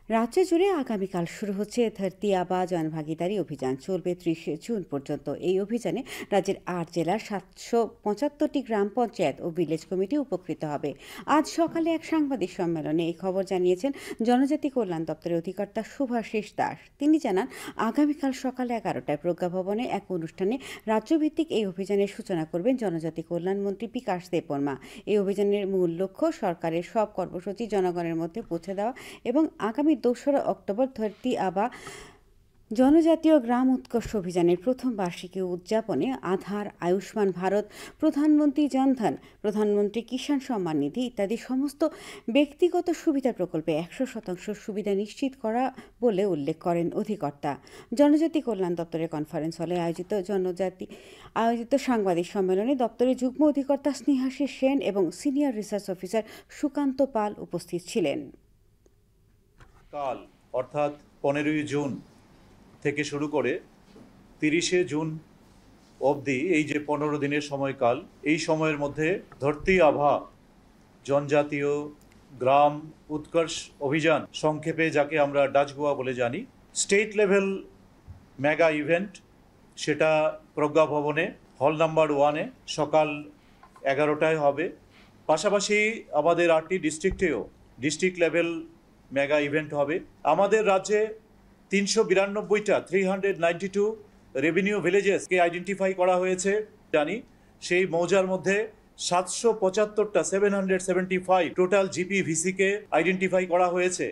রাজ্য জুড়ে আগামীকাল শুরু হচ্ছে ধরতি আবা জনভাগিদারি অভিযান। চলবে 30শে জুন পর্যন্ত। এই অভিযানে রাজ্যের 8 জেলার 775টি গ্রাম পঞ্চায়েত ও ভিলেজ কমিটি উপকৃত হবে। আজ সকালে এক সাংবাদিক সম্মেলনে এই খবর জানিয়েছেন জনজাতি কল্যাণ দপ্তরের অধিকর্তা শুভাশিস দাস। তিনি জানান, আগামীকাল সকাল 11টায় প্রজ্ঞাভবনে এক অনুষ্ঠানে রাজ্যভিত্তিক এই অভিযানের সূচনা করবেন জনজাতি কল্যাণ মন্ত্রী বিকাশ দেববর্মা। এই অভিযানের মূল লক্ষ্য সরকারের সব কর্মসূচি জনগণের মধ্যে পৌঁছে দেওয়া এবং আগামী 2রা অক্টোবর ধরতি আবা জনজাতীয় গ্রাম উৎকর্ষ অভিযানের প্রথম বার্ষিকী উদযাপনে আধার, আয়ুষ্মান ভারত, প্রধানমন্ত্রী জনধন, প্রধানমন্ত্রী কিষাণ সম্মান নিধি ইত্যাদি সমস্ত ব্যক্তিগত সুবিধা প্রকল্পে 100% সুবিধা নিশ্চিত করা বলে উল্লেখ করেন অধিকর্তা। জনজাতি কল্যাণ দপ্তরের কনফারেন্স হলে আয়োজিত সাংবাদিক সম্মেলনে দপ্তরের যুগ্ম অধিকর্তা স্নেহাশিস সেন এবং সিনিয়র রিসার্চ অফিসার সুকান্ত পাল উপস্থিত ছিলেন। কাল অর্থাৎ 15ই জুন থেকে শুরু করে 30শে জুন অবধি এই যে 15 দিনের সময়কাল, এই সময়ের মধ্যে ধরতি আভা জনজাতীয় গ্রাম উৎকর্ষ অভিযান, সংক্ষেপে যাকে আমরা ডাচ গোয়া বলে জানি, স্টেট লেভেল মেগা ইভেন্ট, সেটা প্রজ্ঞা ভবনে হল নাম্বার 1-এ সকাল 11টায় হবে। পাশাপাশি আমাদের 8টি ডিস্ট্রিক্টেও ডিস্ট্রিক্ট লেভেল মেগা ইভেন্ট হবে। আমাদের রাজ্যে 392টা 392 রেভিনিউ ভিলেজেসকে আইডেন্টিফাই করা হয়েছে জানি। সেই মৌজার মধ্যে 775টা 775 টোটাল জিপি ভিসিকে আইডেন্টিফাই করা হয়েছে।